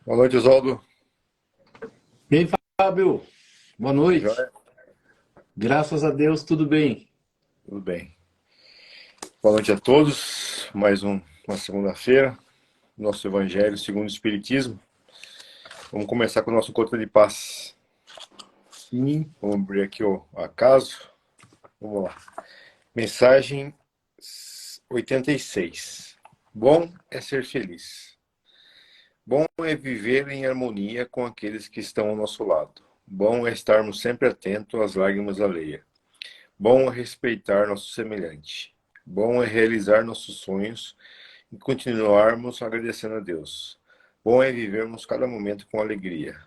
Boa noite, Oswaldo. E aí, Fábio? Boa noite. Joia? Graças a Deus, tudo bem. Tudo bem. Boa noite a todos. Uma segunda-feira. Nosso Evangelho segundo o Espiritismo. Vamos começar com o nosso encontro de paz. Sim, Vamos abrir aqui o acaso. Vamos lá. Mensagem 86. Bom é ser feliz. Bom é viver em harmonia com aqueles que estão ao nosso lado. Bom é estarmos sempre atentos às lágrimas alheias. Bom é respeitar nosso semelhante. Bom é realizar nossos sonhos e continuarmos agradecendo a Deus. Bom é vivermos cada momento com alegria.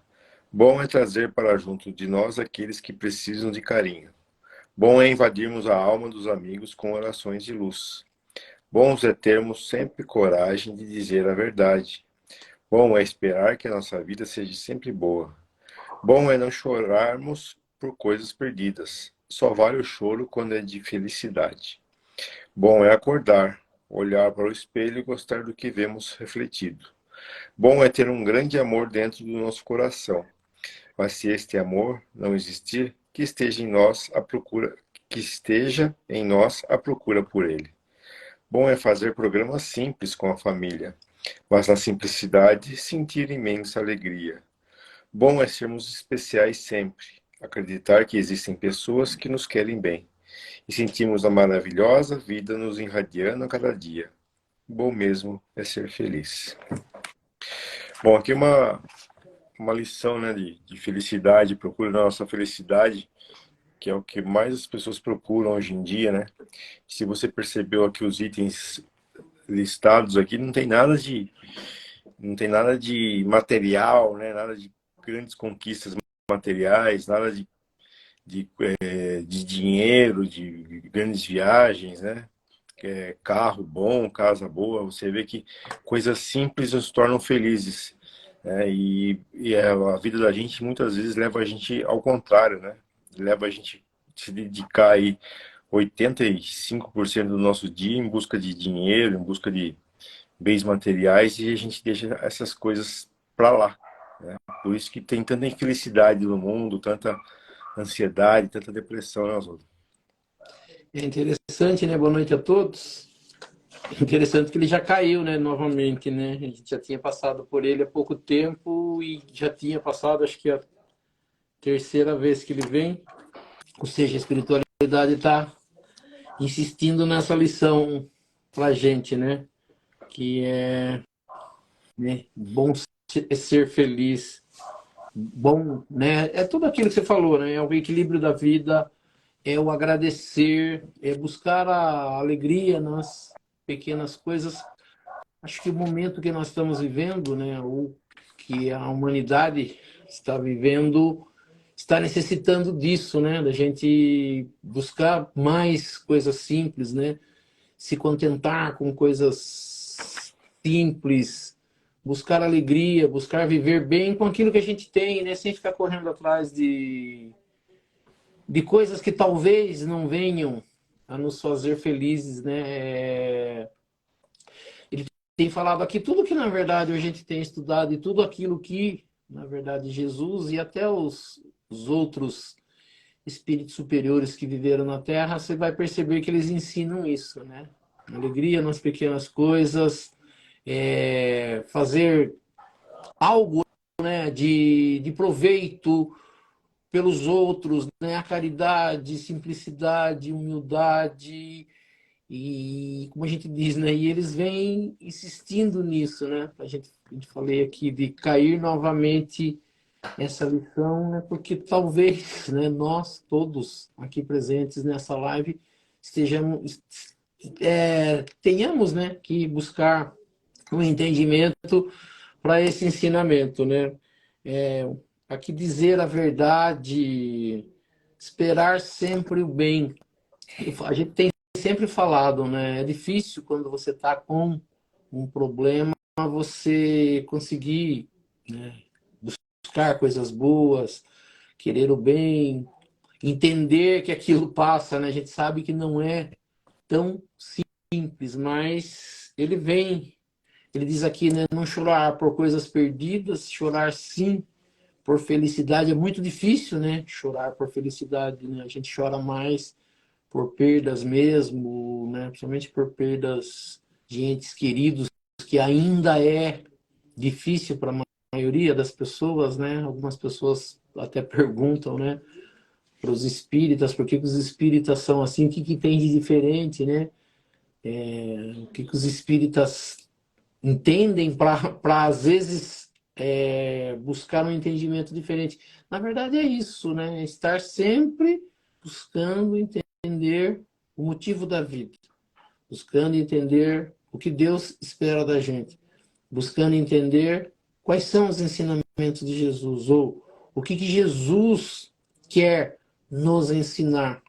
Bom é trazer para junto de nós aqueles que precisam de carinho. Bom é invadirmos a alma dos amigos com orações de luz. Bons é termos sempre coragem de dizer a verdade. Bom é esperar que a nossa vida seja sempre boa. Bom é não chorarmos por coisas perdidas. Só vale o choro quando é de felicidade. Bom é acordar, olhar para o espelho e gostar do que vemos refletido. Bom é ter um grande amor dentro do nosso coração. Mas se este amor não existir, que esteja em nós a procura por ele. Bom é fazer programas simples com a família, mas na simplicidade sentir imensa alegria. Bom é sermos especiais sempre, acreditar que existem pessoas que nos querem bem e sentimos a maravilhosa vida nos irradiando a cada dia. Bom mesmo é ser feliz. Bom, aqui uma lição, né, de felicidade, procura da nossa felicidade, que é o que mais as pessoas procuram hoje em dia, né? Se você percebeu aqui os itens listados aqui, não tem nada de material, né? Nada de grandes conquistas materiais, nada de dinheiro, de grandes viagens, né? Carro bom, casa boa, você vê que coisas simples nos tornam felizes, né? A vida da gente muitas vezes leva a gente ao contrário, né? Leva a gente a se dedicar aí 85% do nosso dia em busca de dinheiro, em busca de bens materiais e a gente deixa essas coisas para lá, né? Por isso que tem tanta infelicidade no mundo, tanta ansiedade, tanta depressão, né, Oswaldo? é interessante, né? Boa noite a todos. Interessante que ele já caiu, né? Novamente, né? A gente já tinha passado por ele há pouco tempo e já tinha passado, acho que a terceira vez que ele vem. Ou seja, a espiritualidade está insistindo nessa lição pra gente, né? Que é, né? Bom é ser feliz. Bom, né? É tudo aquilo que você falou, né? É o equilíbrio da vida, é o agradecer, é buscar a alegria nas pequenas coisas. Acho que o momento que nós estamos vivendo, né, ou que a humanidade está vivendo, está necessitando disso, né, da gente buscar mais coisas simples, né, se contentar com coisas simples, buscar alegria, buscar viver bem com aquilo que a gente tem, né, sem ficar correndo atrás de coisas que talvez não venham a nos fazer felizes, né? Ele tem falado aqui tudo que na verdade a gente tem estudado e tudo aquilo que na verdade Jesus e até os outros espíritos superiores que viveram na Terra, você vai perceber que eles ensinam isso, né? Alegria nas pequenas coisas, fazer algo, né, de proveito pelos outros, né? A caridade, simplicidade, humildade e como a gente diz, né? E eles vêm insistindo nisso, né? A gente falei aqui de cair novamente essa lição, né? Porque talvez, né? Nós todos aqui presentes nessa live estejamos, tenhamos, né? Que buscar um entendimento para esse ensinamento, né? É, aqui dizer a verdade, esperar sempre o bem. A gente tem sempre falado, né? É difícil quando você está com um problema você conseguir, né, buscar coisas boas, querer o bem, entender que aquilo passa, né? A gente sabe que não é tão simples, mas ele vem Ele diz aqui, né, não chorar por coisas perdidas, chorar sim por felicidade. É muito difícil, né, chorar por felicidade, né? A gente chora mais por perdas mesmo, né, principalmente por perdas de entes queridos, que ainda é difícil para a maioria das pessoas, né? Algumas pessoas até perguntam, né, para os espíritas, por que os espíritas são assim, o que, que tem de diferente, né? O que, que os espíritas entendem para às vezes, buscar um entendimento diferente. Na verdade é isso, né? Estar sempre buscando entender o motivo da vida, buscando entender o que Deus espera da gente, buscando entender quais são os ensinamentos de Jesus, ou o que, que Jesus quer nos ensinar.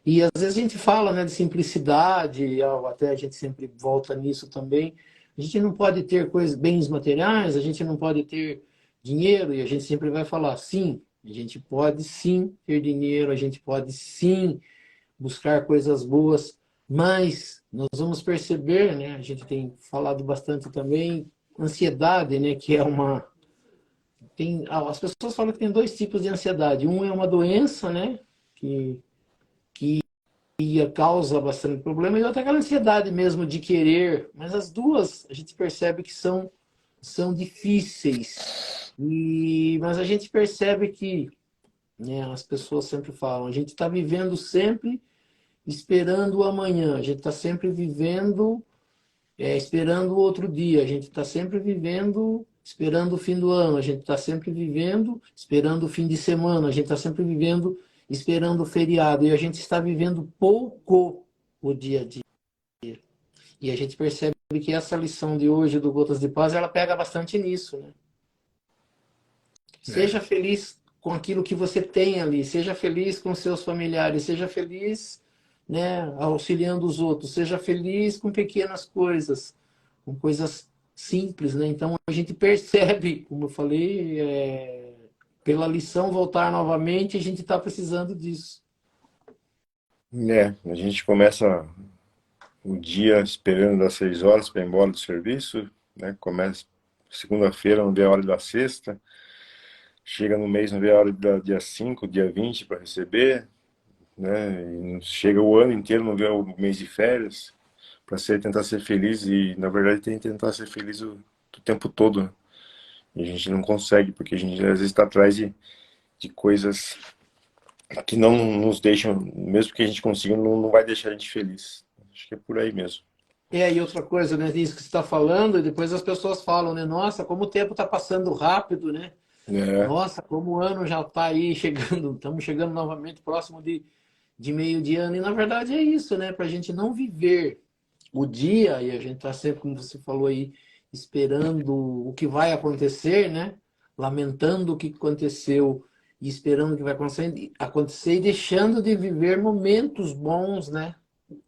E às vezes a gente fala, né, de simplicidade, até a gente sempre volta nisso também. A gente não pode ter coisas, bens materiais, a gente não pode ter dinheiro, e a gente sempre vai falar, sim, a gente pode sim ter dinheiro, a gente pode sim buscar coisas boas, mas nós vamos perceber, né, a gente tem falado bastante também, ansiedade, né, que é uma... as pessoas falam que tem dois tipos de ansiedade. Um é uma doença, né, que causa bastante problema, e outra é aquela ansiedade mesmo de querer, mas as duas a gente percebe que são difíceis, mas a gente percebe que, né, as pessoas sempre falam, a gente está vivendo sempre esperando o amanhã, a gente está sempre vivendo, esperando o outro dia, a gente está sempre vivendo esperando o fim do ano, a gente está sempre vivendo esperando o fim de semana, a gente está sempre vivendo esperando o feriado, e a gente está vivendo pouco o dia a dia. E a gente percebe que essa lição de hoje do Gotas de Paz, ela pega bastante nisso, né? É. Seja feliz com aquilo que você tem ali, seja feliz com seus familiares, seja feliz, né, auxiliando os outros, seja feliz com pequenas coisas, com coisas simples, né? Então a gente percebe, como eu falei, pela lição voltar novamente, a gente está precisando disso. A gente começa o dia esperando das 6 horas para ir embora do serviço, né? Começa segunda-feira, não vê a hora da sexta, chega no mês, não vê a hora do dia 5, dia 20 para receber, né? E chega o ano inteiro, não vê o mês de férias, para tentar ser feliz, e na verdade tem que tentar ser feliz o tempo todo, né? E a gente não consegue, porque a gente às vezes está atrás de coisas que não nos deixam, mesmo que a gente consiga, não vai deixar a gente feliz. Acho que é por aí mesmo. E outra coisa, né? Isso que você está falando, e depois as pessoas falam, né? Nossa, como o tempo está passando rápido, né? É, Nossa, como o ano já está aí chegando, estamos chegando novamente próximo de meio de ano. E na verdade é isso, né? Para a gente não viver o dia, e a gente está sempre, como você falou aí, esperando o que vai acontecer, né? Lamentando o que aconteceu e esperando o que vai acontecer e deixando de viver momentos bons, né?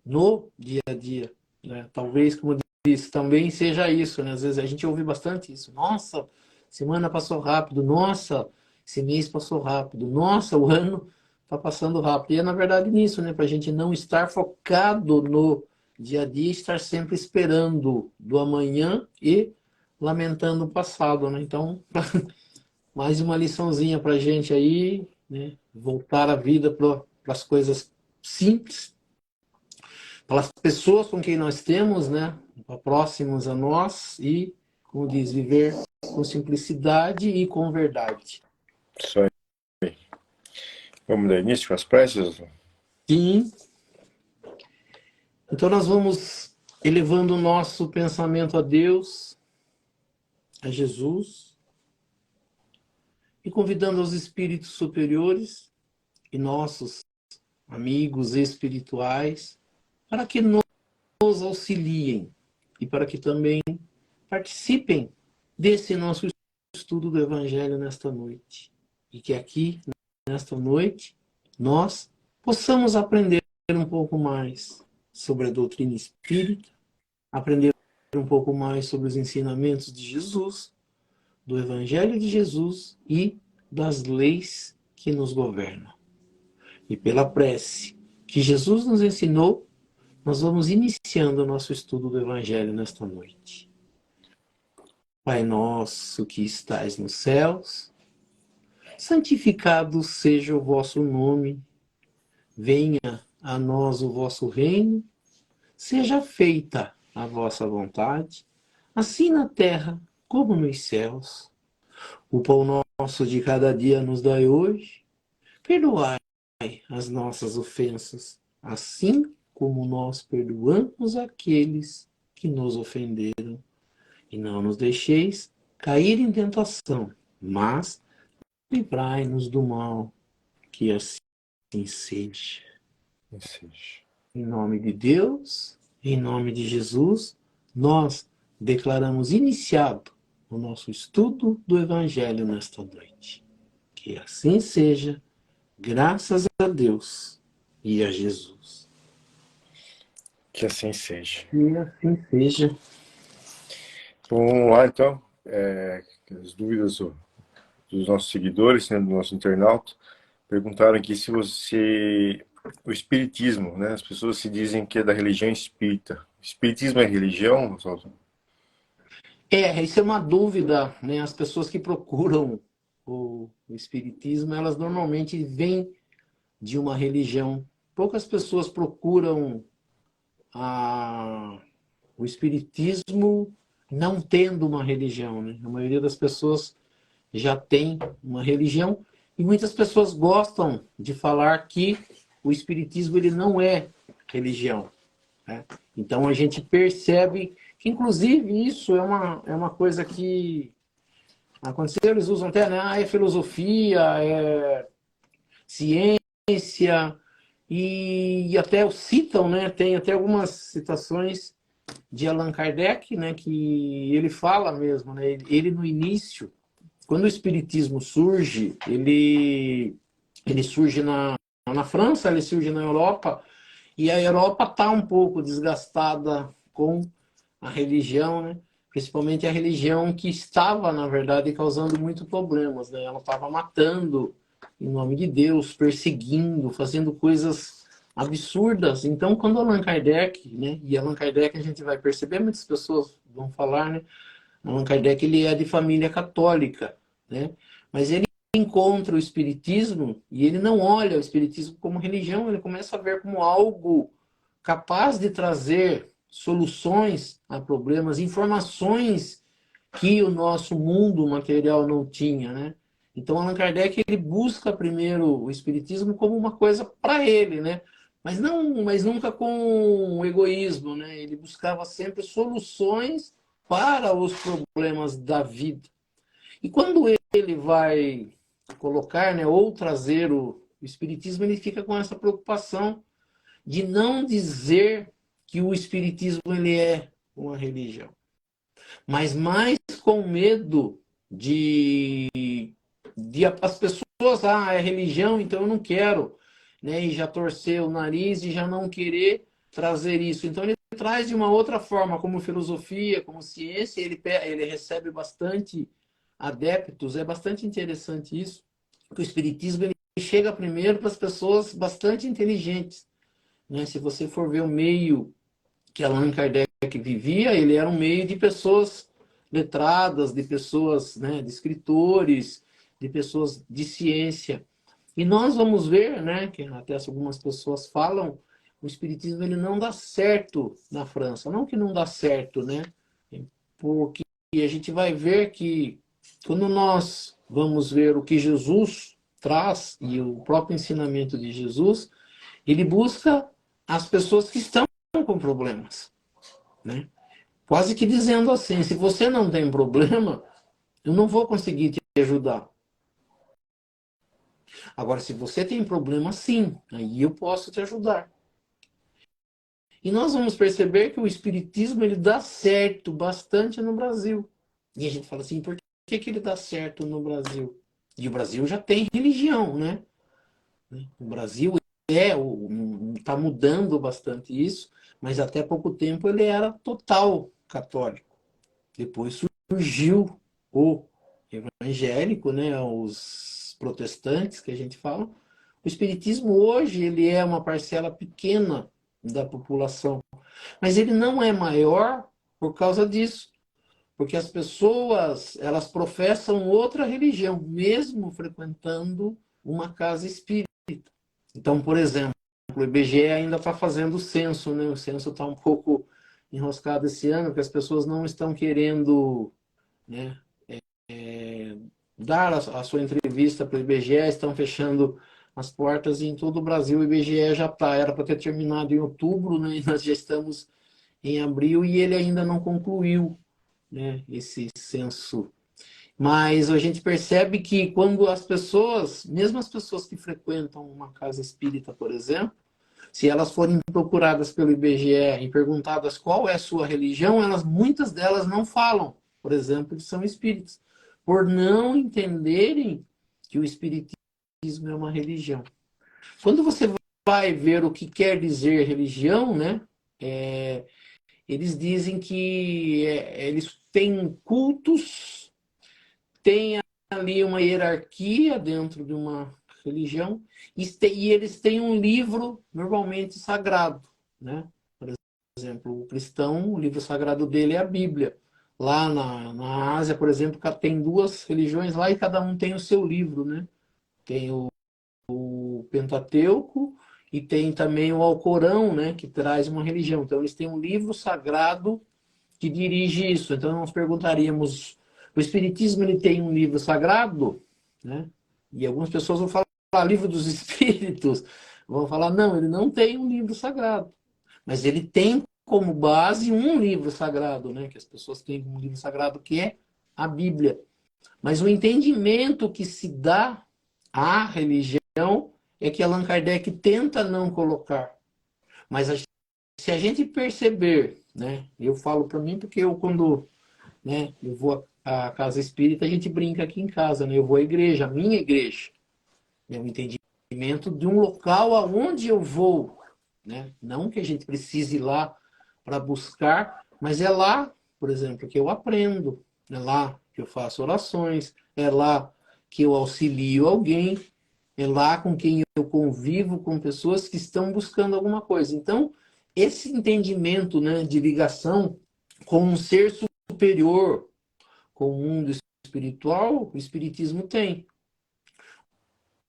No dia a dia, né? Talvez, como eu disse, também seja isso, né? Às vezes a gente ouve bastante isso. Nossa, semana passou rápido. Nossa, esse mês passou rápido. Nossa, o ano está passando rápido. E é na verdade nisso, né? Para a gente não estar focado no dia a dia, estar sempre esperando do amanhã e lamentando o passado, né? Então, mais uma liçãozinha para a gente aí, né? Voltar a vida para as coisas simples, pelas pessoas com quem nós temos, né, próximos a nós, e, como diz, viver com simplicidade e com verdade. isso aí. Vamos dar início com as preces? Sim. Então nós vamos elevando o nosso pensamento a Deus, a Jesus, e convidando os espíritos superiores e nossos amigos espirituais para que nos auxiliem e para que também participem desse nosso estudo do Evangelho nesta noite. E que aqui, nesta noite, nós possamos aprender um pouco mais sobre a doutrina espírita, aprender um pouco mais sobre os ensinamentos de Jesus, do Evangelho de Jesus e das leis que nos governam. E pela prece que Jesus nos ensinou, nós vamos iniciando o nosso estudo do Evangelho nesta noite. Pai nosso que estais nos céus, santificado seja o vosso nome, venha a nós o vosso reino, seja feita a vossa vontade, assim na terra como nos céus. O pão nosso de cada dia nos dai hoje, perdoai as nossas ofensas, assim como nós perdoamos aqueles que nos ofenderam. E não nos deixeis cair em tentação, mas livrai-nos do mal, que assim seja. Assim seja. Em nome de Deus, em nome de Jesus, nós declaramos iniciado o nosso estudo do Evangelho nesta noite. Que assim seja, graças a Deus e a Jesus. Que assim seja. Que assim seja. Então, vamos lá, então. As dúvidas dos nossos seguidores, né, do nosso internauta, perguntaram aqui se você... O espiritismo, né? As pessoas se dizem que é da religião espírita. O espiritismo é religião, Oswaldo? Isso é uma dúvida, né? As pessoas que procuram o espiritismo, elas normalmente vêm de uma religião. Poucas pessoas procuram o espiritismo não tendo uma religião, né? A maioria das pessoas já tem uma religião e muitas pessoas gostam de falar que o espiritismo ele não é religião, né? Então a gente percebe que, inclusive, isso é uma coisa que aconteceu, eles usam até, né? É filosofia, é ciência, e até citam, né? Tem até algumas citações de Allan Kardec, né? Que ele fala mesmo, né? Ele no início, quando o espiritismo surge, ele surge na França, ele surge na Europa, e a Europa está um pouco desgastada com a religião, né? Principalmente a religião que estava, na verdade, causando muitos problemas, né? Ela estava matando em nome de Deus, perseguindo, fazendo coisas absurdas. Então, quando Allan Kardec, né? E Allan Kardec a gente vai perceber, muitas pessoas vão falar, né? Allan Kardec ele é de família católica, né? Mas ele encontra o espiritismo e ele não olha o espiritismo como religião, ele começa a ver como algo capaz de trazer soluções a problemas, informações que o nosso mundo material não tinha, né? Então Allan Kardec ele busca primeiro o espiritismo como uma coisa para ele, né? Mas nunca com egoísmo, né? Ele buscava sempre soluções para os problemas da vida. E quando ele vai colocar, né, ou trazer o espiritismo, ele fica com essa preocupação de não dizer que o espiritismo ele é uma religião, mas mais com medo de as pessoas, é religião, então eu não quero, né, e já torcer o nariz e já não querer trazer isso. Então ele traz de uma outra forma, como filosofia, como ciência, ele recebe bastante adeptos, é bastante interessante isso, que o espiritismo ele chega primeiro para as pessoas bastante inteligentes, né? Se você for ver o meio que Allan Kardec vivia, ele era um meio de pessoas letradas, de pessoas, né, de escritores, de pessoas de ciência. E nós vamos ver, né, que até algumas pessoas falam, o espiritismo ele não dá certo na França. Não que não dá certo, né? Porque a gente vai ver que quando nós vamos ver o que Jesus traz e o próprio ensinamento de Jesus, ele busca as pessoas que estão com problemas, né? Quase que dizendo assim, se você não tem problema, eu não vou conseguir te ajudar. Agora, se você tem problema, sim, aí eu posso te ajudar. E nós vamos perceber que o espiritismo ele dá certo bastante no Brasil. E a gente fala assim, por que ele dá certo no Brasil? E o Brasil já tem religião, né? O Brasil está mudando bastante isso, mas até pouco tempo ele era total católico. Depois surgiu o evangélico, né, os protestantes que a gente fala. O espiritismo hoje ele é uma parcela pequena da população, mas ele não é maior por causa disso, Porque as pessoas, elas professam outra religião, mesmo frequentando uma casa espírita. Então, por exemplo, o IBGE ainda está fazendo o censo, né? O censo está um pouco enroscado esse ano, porque as pessoas não estão querendo, né, dar a sua entrevista para o IBGE, estão fechando as portas e em todo o Brasil o IBGE já está. Era para ter terminado em outubro, né? E nós já estamos em abril e ele ainda não concluiu, né, esse censo. Mas a gente percebe que quando as pessoas, mesmo as pessoas que frequentam uma casa espírita, por exemplo, se elas forem procuradas pelo IBGE e perguntadas qual é a sua religião, muitas delas não falam, por exemplo, que são espíritas, por não entenderem que o espiritismo é uma religião. Quando você vai ver o que quer dizer religião, né, eles dizem que eles têm cultos, têm ali uma hierarquia dentro de uma religião e eles têm um livro normalmente sagrado, né? Por exemplo, o cristão, o livro sagrado dele é a Bíblia. Lá na Ásia, por exemplo, tem duas religiões lá e cada um tem o seu livro, né? Tem o Pentateuco e tem também o Alcorão, né? Que traz uma religião. Então eles têm um livro sagrado que dirige isso. Então nós perguntaríamos, o Espiritismo ele tem um livro sagrado, né? E algumas pessoas vão falar livro dos Espíritos, vão falar não, ele não tem um livro sagrado, mas ele tem como base um livro sagrado, né? Que as pessoas têm um livro sagrado que é a Bíblia. Mas o entendimento que se dá à religião é que Allan Kardec tenta não colocar. Mas se a gente perceber, né? Eu falo para mim porque eu quando, né, eu vou à casa espírita, a gente brinca aqui em casa, né? Eu vou à igreja, a minha igreja. É um entendimento de um local aonde eu vou, né? Não que a gente precise ir lá para buscar, mas é lá, por exemplo, que eu aprendo, é lá que eu faço orações, é lá que eu auxilio alguém, é lá com quem eu convivo com pessoas que estão buscando alguma coisa. Então, esse entendimento, né, de ligação com um ser superior, com o mundo espiritual, o Espiritismo tem.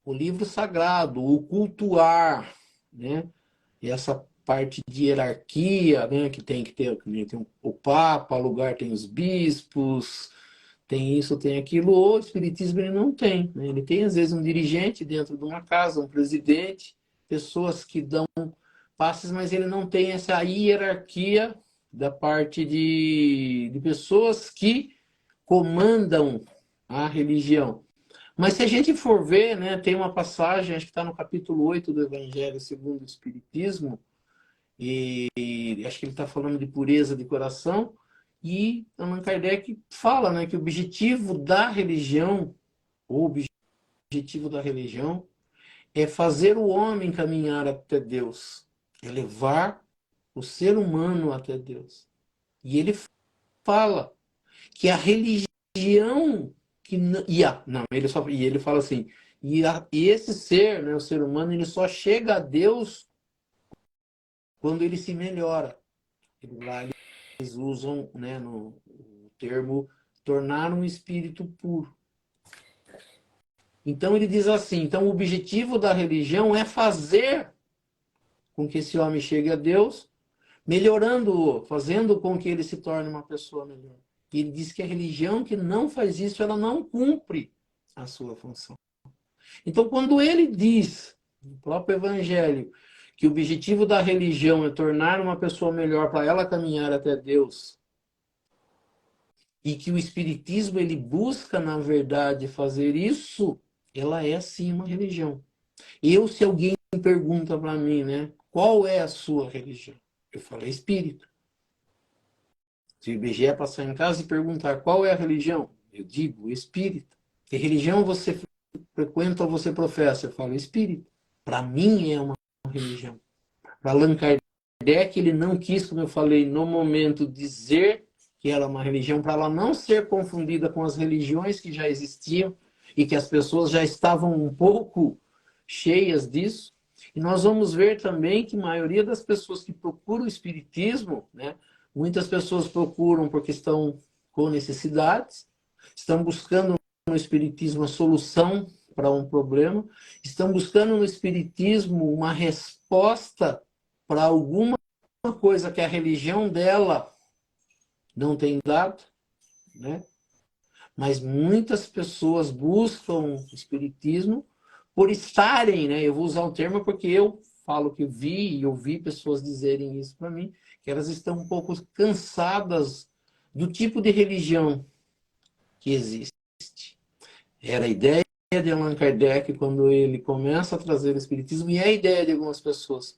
O livro sagrado, o cultuar, né? E essa parte de hierarquia, né? Que tem o Papa, o lugar tem os bispos, tem isso, tem aquilo. O Espiritismo ele não tem, né? Ele tem às vezes um dirigente dentro de uma casa, um presidente, pessoas que dão passes, mas ele não tem essa hierarquia da parte de pessoas que comandam a religião. Mas se a gente for ver, né, tem uma passagem, acho que está no capítulo 8 do Evangelho segundo o Espiritismo, e acho que ele está falando de pureza de coração, e Allan Kardec fala, né, que o objetivo da religião, o objetivo da religião, é fazer o homem caminhar até Deus, é levar o ser humano até Deus. E ele fala que a religião que não, ele fala assim, e esse ser, né, o ser humano, ele só chega a Deus quando ele se melhora. Lá eles usam, né, no termo tornar um espírito puro. Então ele diz assim, então o objetivo da religião é fazer com que esse homem chegue a Deus, melhorando-o, fazendo com que ele se torne uma pessoa melhor. E ele diz que a religião que não faz isso, ela não cumpre a sua função. Então, quando ele diz, no próprio Evangelho, que o objetivo da religião é tornar uma pessoa melhor para ela caminhar até Deus, e que o Espiritismo ele busca, na verdade, fazer isso, ela é sim uma religião. Se alguém pergunta para mim, né, qual é a sua religião? Eu falo, é espírita. Se o IBGE passar em casa e perguntar qual é a religião, eu digo espírita. Que religião você frequenta ou você professa? Eu falo espírita. Para mim é uma religião. Para Allan Kardec, ele não quis, como eu falei, no momento dizer que era uma religião, para ela não ser confundida com as religiões que já existiam e que as pessoas já estavam um pouco cheias disso. E nós vamos ver também que a maioria das pessoas que procuram o espiritismo, né, muitas pessoas procuram porque estão com necessidades, estão buscando no Espiritismo a solução para um problema, estão buscando no Espiritismo uma resposta para alguma coisa que a religião dela não tem dado, né? Mas muitas pessoas buscam o Espiritismo por estarem, né? Eu vou usar o termo porque eu falo que vi e ouvi pessoas dizerem isso para mim, que elas estão um pouco cansadas do tipo de religião que existe. Era a ideia de Allan Kardec quando ele começa a trazer o Espiritismo e é a ideia de algumas pessoas.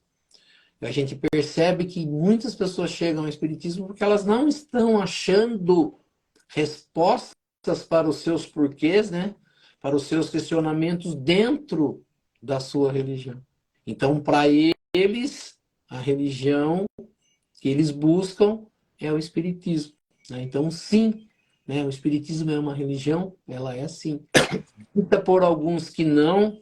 A gente percebe que muitas pessoas chegam ao Espiritismo porque elas não estão achando respostas para os seus porquês, né? Para os seus questionamentos dentro da sua religião. Então, para eles, a religião que eles buscam é o Espiritismo, né? Então, sim, né? O Espiritismo é uma religião, ela é sim. Dita por alguns que não.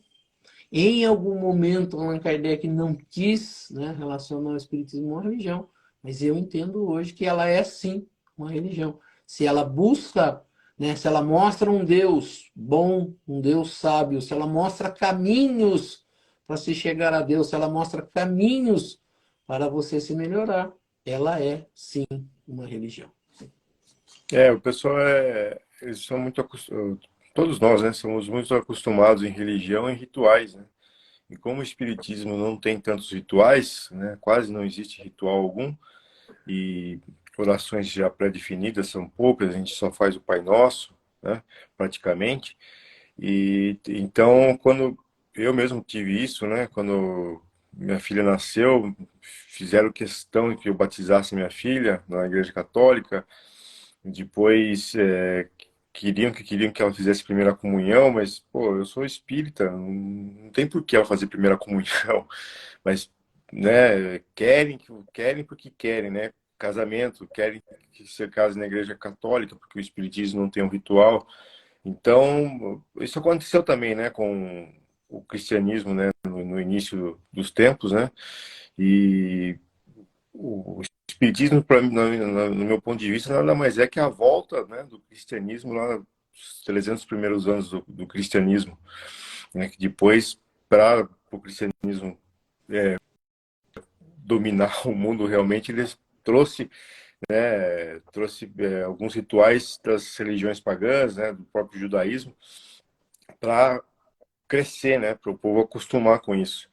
Em algum momento, Allan Kardec não quis, né, relacionar o Espiritismo a uma religião, mas eu entendo hoje que ela é sim uma religião. Se ela busca, né, se ela mostra um Deus bom, um Deus sábio, se ela mostra caminhos para se chegar a Deus, se ela mostra caminhos para você se melhorar, ela é sim uma religião. O pessoal eles são muito acostumados, todos nós, né, somos muito acostumados em religião e rituais, né? E como o espiritismo não tem tantos rituais, né, quase não existe ritual algum, e orações já pré-definidas são poucas, a gente só faz o Pai Nosso, né, praticamente. E então, quando eu mesmo tive isso, né, quando minha filha nasceu, fizeram questão de que eu batizasse minha filha na Igreja Católica. Depois queriam que ela fizesse primeira comunhão, mas pô, eu sou espírita, não tem por que ela fazer primeira comunhão. Mas, né, querem porque querem, né? Casamento, querem que se case na Igreja Católica porque o espiritismo não tem um ritual. Então, isso aconteceu também, né, com o cristianismo, né, no início dos tempos, né? E o espiritismo, pra mim, no meu ponto de vista, nada mais é que a volta, né, do cristianismo lá nos 300 primeiros anos do cristianismo, né, que depois, para o cristianismo dominar o mundo realmente, ele trouxe alguns rituais das religiões pagãs, né, do próprio judaísmo, para crescer, né, para o povo acostumar com isso.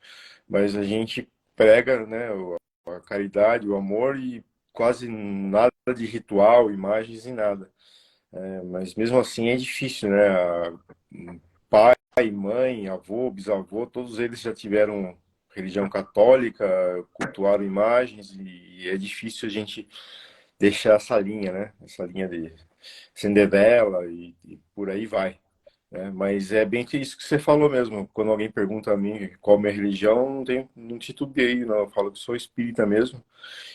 Mas a gente prega, né, a caridade, o amor e quase nada de ritual, imagens e nada. Mas mesmo assim é difícil, né? Pai, mãe, avô, bisavô, todos eles já tiveram religião católica, cultuaram imagens e é difícil a gente deixar essa linha, né? Essa linha de acender vela e por aí vai. Mas é bem que isso que você falou mesmo. Quando alguém pergunta a mim qual a minha religião, não titubeio, não. Eu falo que sou espírita mesmo.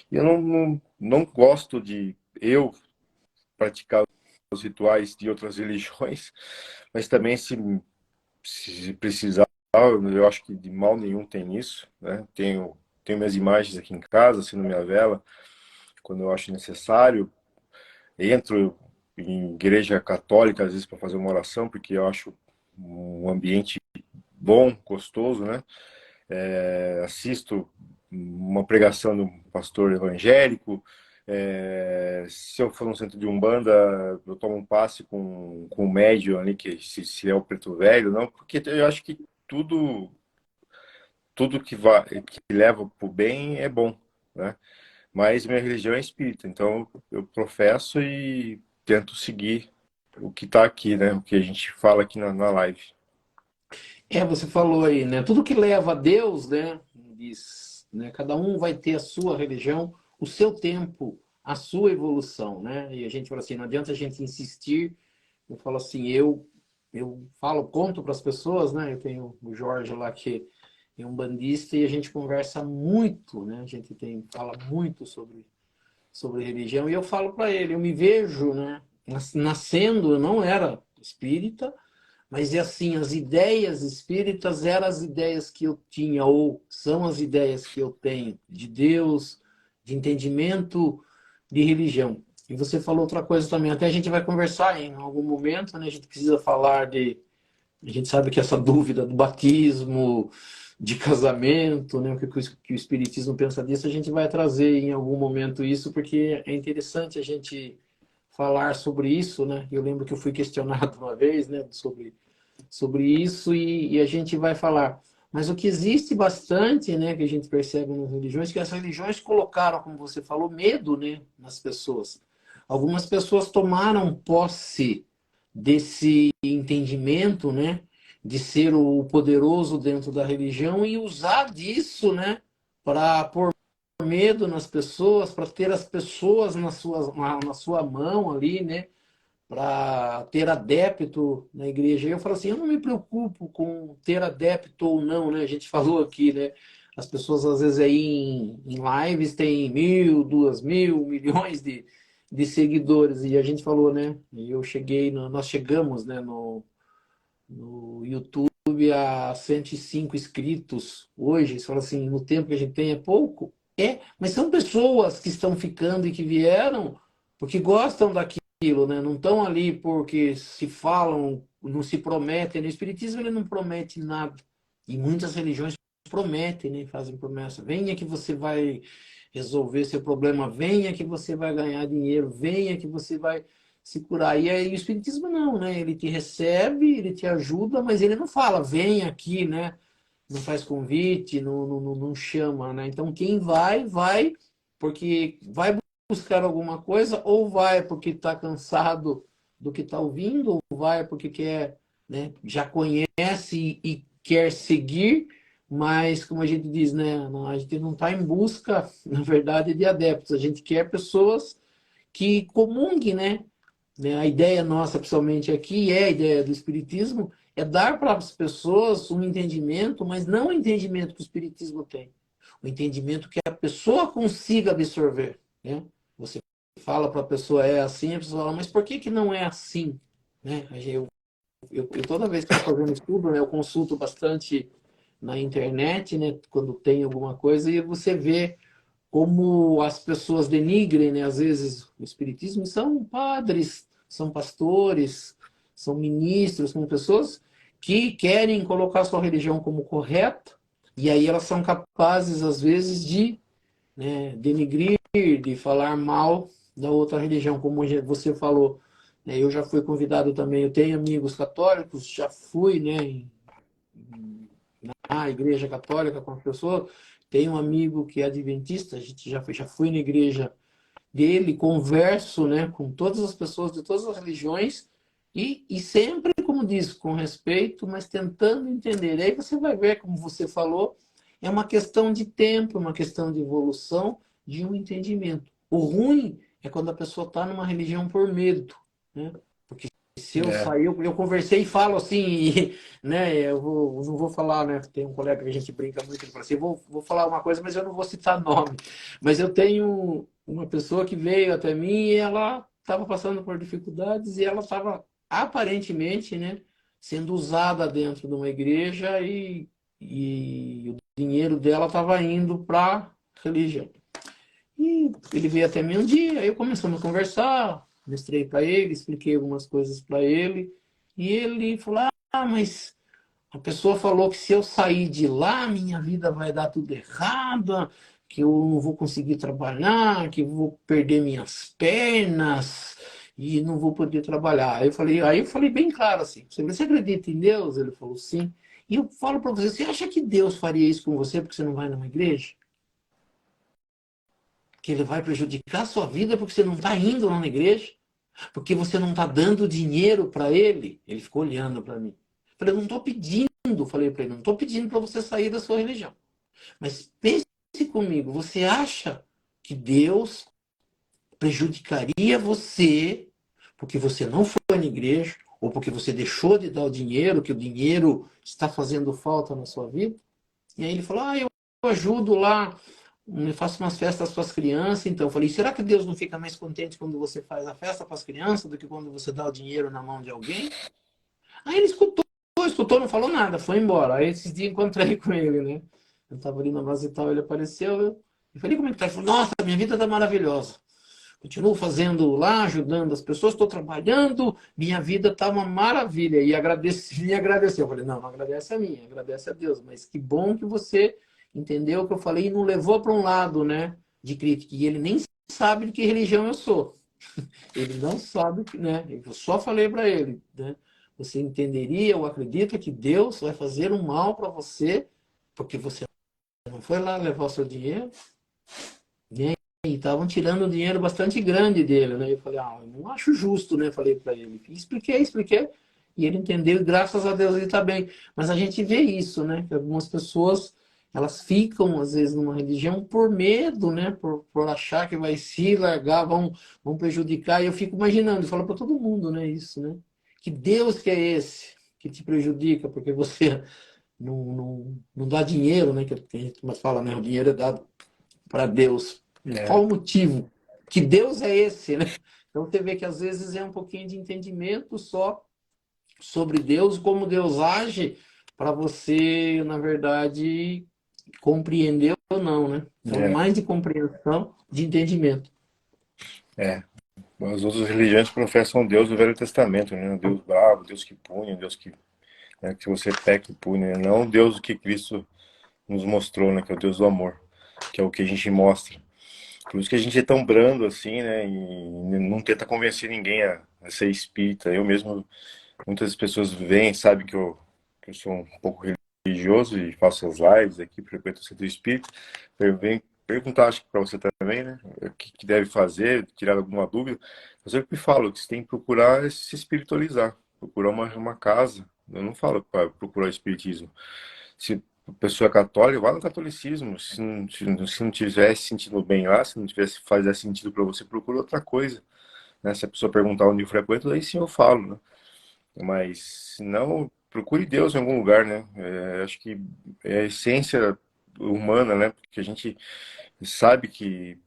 E eu não gosto de eu praticar os rituais de outras religiões, mas também se precisar, eu acho que de mal nenhum tem isso, né? Tenho minhas imagens aqui em casa, acendo minha vela, quando eu acho necessário. Entro em igreja católica, às vezes, para fazer uma oração, porque eu acho um ambiente bom, gostoso, né? Assisto uma pregação de um pastor evangélico. Se eu for no centro de Umbanda, eu tomo um passe com o médium ali, que se é o preto velho, não, porque eu acho que tudo que leva para o bem é bom, né? Mas minha religião é espírita, então eu professo e tento seguir o que está aqui, né? O que a gente fala aqui na live. Você falou aí, né? Tudo que leva a Deus, né? Diz, né? Cada um vai ter a sua religião, o seu tempo, a sua evolução, né? E a gente fala assim, não adianta a gente insistir. Eu falo assim, eu falo, conto para as pessoas, né? Eu tenho o Jorge lá que é um bandista e a gente conversa muito, né? A gente fala muito sobre religião e eu falo para ele, eu me vejo, né? Nascendo, eu não era espírita, mas é assim, as ideias espíritas eram as ideias que eu tinha, ou são as ideias que eu tenho de Deus, de entendimento de religião. E você falou outra coisa também, até a gente vai conversar em algum momento, né? A gente precisa falar de... A gente sabe que essa dúvida do batismo, de casamento, né? Que o Espiritismo pensa disso, a gente vai trazer em algum momento isso, porque é interessante a gente falar sobre isso, né? Eu lembro que eu fui questionado uma vez, né? Sobre isso e a gente vai falar. Mas o que existe bastante, né? Que a gente percebe nas religiões, que as religiões colocaram, como você falou, medo, né? Nas pessoas. Algumas pessoas tomaram posse desse entendimento, né, de ser o poderoso dentro da religião e usar disso, né, para pôr medo nas pessoas, para ter as pessoas na sua mão ali, né, para ter adepto na igreja. Eu falo assim, eu não me preocupo com ter adepto ou não, né? A gente falou aqui, né? As pessoas às vezes aí em lives têm 1.000, 2.000, milhões de seguidores e a gente falou, né? Nós chegamos, né? No YouTube a 105 inscritos hoje. Você fala assim, no tempo que a gente tem é pouco? É, mas são pessoas que estão ficando e que vieram porque gostam daquilo, né? Não estão ali porque se falam, não se prometem. No Espiritismo ele não promete nada. E muitas religiões prometem, né? Fazem promessa. Venha que você vai resolver seu problema, venha que você vai ganhar dinheiro, venha que você vai se curar. E aí o Espiritismo não, né? Ele te recebe, ele te ajuda, mas ele não fala, vem aqui, né? Não faz convite, não chama, né? Então quem vai, vai porque vai buscar alguma coisa, ou vai porque está cansado do que está ouvindo, ou vai porque quer, né? Já conhece e quer seguir, mas como a gente diz, né? A gente não está em busca, na verdade, de adeptos, a gente quer pessoas que comunguem, né? A ideia nossa, pessoalmente aqui, é a ideia do Espiritismo, é dar para as pessoas um entendimento, mas não o entendimento que o Espiritismo tem. O entendimento que a pessoa consiga absorver, né? Você fala para a pessoa é assim, a pessoa fala, mas por que que não é assim? Né? Eu toda vez que estou fazendo estudo, né, eu consulto bastante na internet, né, quando tem alguma coisa, e você vê como as pessoas denigrem, né, às vezes, o espiritismo, e são padres, são pastores, são ministros, são pessoas que querem colocar a sua religião como correta, e aí elas são capazes, às vezes, de, né, denigrir, de falar mal da outra religião, como você falou. Né, eu já fui convidado também, eu tenho amigos católicos, já fui, né, na igreja católica com as pessoas. Tem um amigo que é adventista, a gente já fui na igreja dele, converso, né, com todas as pessoas de todas as religiões e sempre, como diz, com respeito, mas tentando entender. Aí você vai ver, como você falou, é uma questão de tempo, uma questão de evolução, de um entendimento. O ruim é quando a pessoa está numa religião por medo, né? Porque se eu É, sair, eu conversei e falo assim, né? Eu não vou falar, né? Tem um colega que a gente brinca muito, ele fala assim, vou falar uma coisa, mas eu não vou citar nome. Mas eu tenho uma pessoa que veio até mim e ela estava passando por dificuldades e ela estava aparentemente, né, sendo usada dentro de uma igreja e o dinheiro dela estava indo para religião. E ele veio até mim um dia, aí começamos a conversar, mostrei para ele, expliquei algumas coisas para ele, e ele falou: Ah, mas a pessoa falou que se eu sair de lá, minha vida vai dar tudo errado, que eu não vou conseguir trabalhar, que eu vou perder minhas pernas e não vou poder trabalhar. Aí eu falei bem claro assim: Você acredita em Deus? Ele falou sim. E eu falo para você: Você acha que Deus faria isso com você porque você não vai numa igreja? Que ele vai prejudicar a sua vida porque você não está indo lá na igreja? Porque você não está dando dinheiro para ele? Ele ficou olhando para mim. Eu falei: Eu não estou pedindo. Falei para ele: Não estou pedindo para você sair da sua religião. Mas pense comigo: Você acha que Deus prejudicaria você porque você não foi na igreja ou porque você deixou de dar o dinheiro, que o dinheiro está fazendo falta na sua vida? E aí ele falou: eu ajudo lá, eu faço umas festas para as crianças. Então eu falei: será que Deus não fica mais contente quando você faz a festa para as crianças do que quando você dá o dinheiro na mão de alguém? Aí ele escutou, não falou nada, foi embora. Aí esses dias encontrei com ele, né? Eu estava ali na base e tal, ele apareceu. Eu falei: como é que tá? Ele falou: nossa, minha vida tá maravilhosa. continuo fazendo lá, ajudando as pessoas, estou trabalhando, minha vida está uma maravilha. E me agradeceu. Eu falei, não, não agradece a mim, agradece a Deus. Mas que bom que você entendeu o que eu falei e não levou para um lado, né, de crítica. E ele nem sabe de que religião eu sou. Ele não sabe, né? Eu só falei para ele, né? Você entenderia ou acredita que Deus vai fazer um mal para você porque você não foi lá levar o seu dinheiro? Né? E estavam tirando um dinheiro bastante grande dele, né? Eu falei, eu não acho justo, né? Falei para ele. Expliquei. E ele entendeu e graças a Deus ele está bem. Mas a gente vê isso, né? Que algumas pessoas, elas ficam, às vezes, numa religião por medo, né? Por achar que vai se largar, vão prejudicar. E eu fico imaginando, eu falo para todo mundo, né? Isso, né? Que Deus que é esse que te prejudica, porque você não dá dinheiro, né? Que a gente fala, né? O dinheiro é dado para Deus. É, Qual o motivo? Que Deus é esse, né? Então você vê que às vezes é um pouquinho de entendimento só sobre Deus, como Deus age, para você, na verdade, compreender ou não, né? Então é é, mais de compreensão, de entendimento. é. As outras religiões professam um Deus do Velho Testamento, né? Um Deus bravo, Deus que pune, um Deus que, né, que você peca e pune, né? Não o Deus que Cristo nos mostrou, né? Que é o Deus do amor, que é o que a gente mostra. Por isso que a gente é tão brando assim, né? E não tenta convencer ninguém a ser espírita. Eu mesmo, muitas pessoas vêm, sabem que eu sou um pouco religioso e faço as lives aqui, frequento o centro espírita. Eu venho perguntar, acho que para você também, né? O que deve fazer, tirar alguma dúvida. Eu sempre falo que você tem que procurar se espiritualizar, procurar uma casa. Eu não falo para procurar o espiritismo. Se a pessoa é católica, vá no catolicismo. Se não estiver se sentindo bem lá, se não tivesse fazer sentido para você, procura outra coisa. Né? Se a pessoa perguntar onde eu frequento, aí sim eu falo, né? Mas se não, procure Deus em algum lugar, né? Acho que é a essência humana, né? Porque a gente sabe que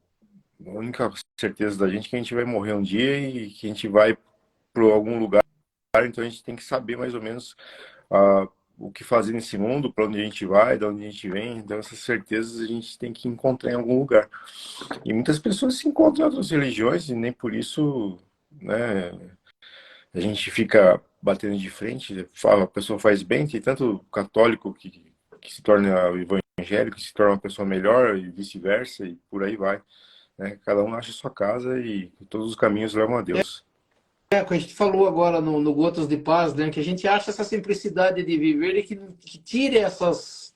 a única certeza da gente é que a gente vai morrer um dia e que a gente vai para algum lugar, então a gente tem que saber mais ou menos o que fazer nesse mundo, para onde a gente vai, de onde a gente vem. Então essas certezas a gente tem que encontrar em algum lugar. E muitas pessoas se encontram em outras religiões e nem por isso, né, a gente fica batendo de frente, a pessoa faz bem, tem tanto católico que se torna evangélico, que se torna uma pessoa melhor e vice-versa, e por aí vai. Né? Cada um acha a sua casa e todos os caminhos levam a Deus. É, o que a gente falou agora no Gotas de Paz, né? Que a gente acha essa simplicidade de viver e que tire essas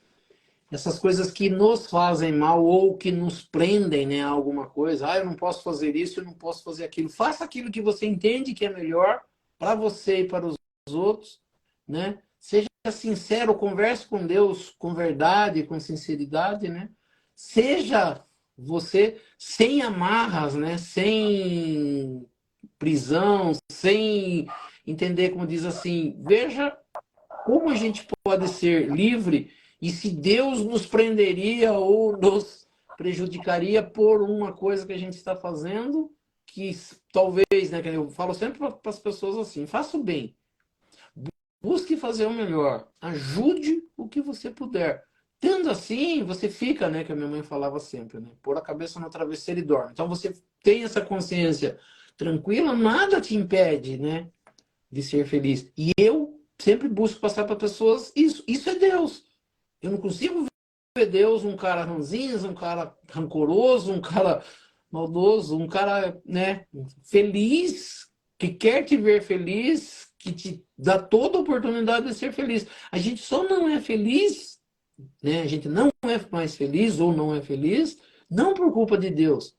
coisas que nos fazem mal ou que nos prendem, né, a alguma coisa. Eu não posso fazer isso, eu não posso fazer aquilo. Faça aquilo que você entende que é melhor para você e para os outros, né? Seja sincero, converse com Deus com verdade, com sinceridade, né? Seja você sem amarras, né? Sem prisão, sem entender, como diz assim, veja como a gente pode ser livre e se Deus nos prenderia ou nos prejudicaria por uma coisa que a gente está fazendo que talvez, né, eu falo sempre para as pessoas assim, faça o bem, busque fazer o melhor, ajude o que você puder. Tendo assim, você fica, né, que a minha mãe falava sempre, né, pôr a cabeça no travesseiro e dorme. Então você tem essa consciência tranquila, nada te impede, né, de ser feliz. E eu sempre busco passar para pessoas isso. Isso é Deus. Eu não consigo ver Deus um cara ranzinza, um cara rancoroso, um cara maldoso, um cara, né, feliz, que quer te ver feliz, que te dá toda a oportunidade de ser feliz. A gente só não é feliz, né? A gente não é mais feliz ou não é feliz, não por culpa de Deus,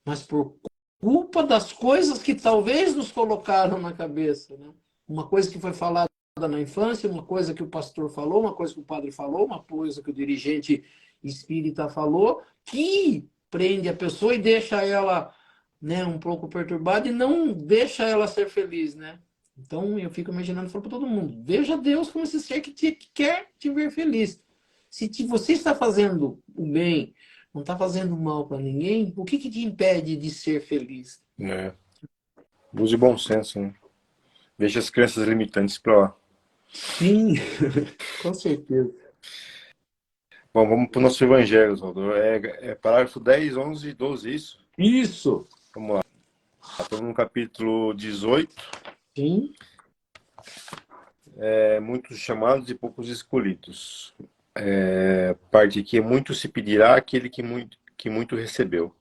mas por culpa das coisas que talvez nos colocaram na cabeça, né? Uma coisa que foi falada na infância, uma coisa que o pastor falou, uma coisa que o padre falou, uma coisa que o dirigente espírita falou, que prende a pessoa e deixa ela, né, um pouco perturbada e não deixa ela ser feliz, né? Então eu fico imaginando, falo para todo mundo, veja Deus como esse ser que quer te ver feliz. Se você está fazendo o bem, não está fazendo mal para ninguém, o que te impede de ser feliz? Né? Use bom senso, né? Deixe as crenças limitantes para lá. Sim, com certeza. Bom, vamos para o nosso evangelho, Salvador. É parágrafo 10, 11 e 12, isso? Isso. Vamos lá. Estamos no capítulo 18. Sim. Muitos chamados e poucos escolhidos. Parte aqui é muito se pedirá àquele que muito recebeu.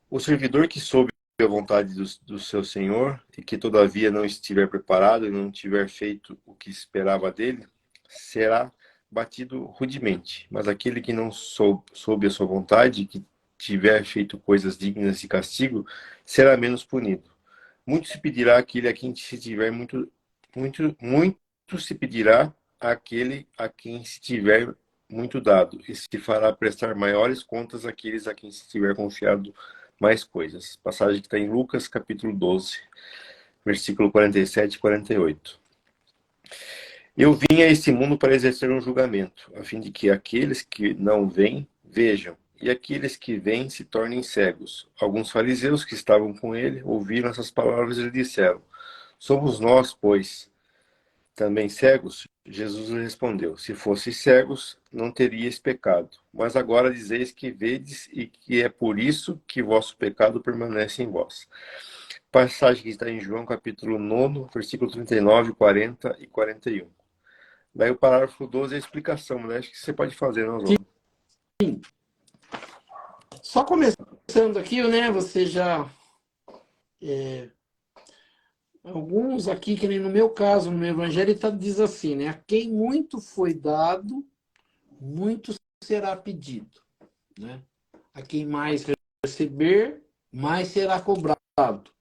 O servidor que soube a vontade do seu senhor e que todavia não estiver preparado e não tiver feito o que esperava dele, será batido rudemente. Mas aquele que não soube a sua vontade e que tiver feito coisas dignas de castigo, será menos punido. Muito se pedirá àquele a quem se tiver muito se pedirá àquele a quem se tiver muito dado, e se fará prestar maiores contas àqueles a quem se tiver confiado mais coisas. Passagem que está em Lucas, capítulo 12, versículo 47 e 48. Eu vim a este mundo para exercer um julgamento, a fim de que aqueles que não veem, vejam, e aqueles que veem se tornem cegos. Alguns fariseus que estavam com ele ouviram essas palavras e lhe disseram: Somos nós, pois, também cegos? Jesus lhe respondeu: Se fosseis cegos, não teríeis pecado. Mas agora dizeis que vedes e que é por isso que vosso pecado permanece em vós. Passagem que está em João, capítulo 9, versículo 39, 40 e 41. Daí o parágrafo 12 é a explicação, né? Acho que você pode fazer, não, João? Sim. Só começando aqui, né? Você já... alguns aqui, que nem no meu caso, no meu evangelho, diz assim, né? A quem muito foi dado, muito será pedido, né? A quem mais receber, mais será cobrado.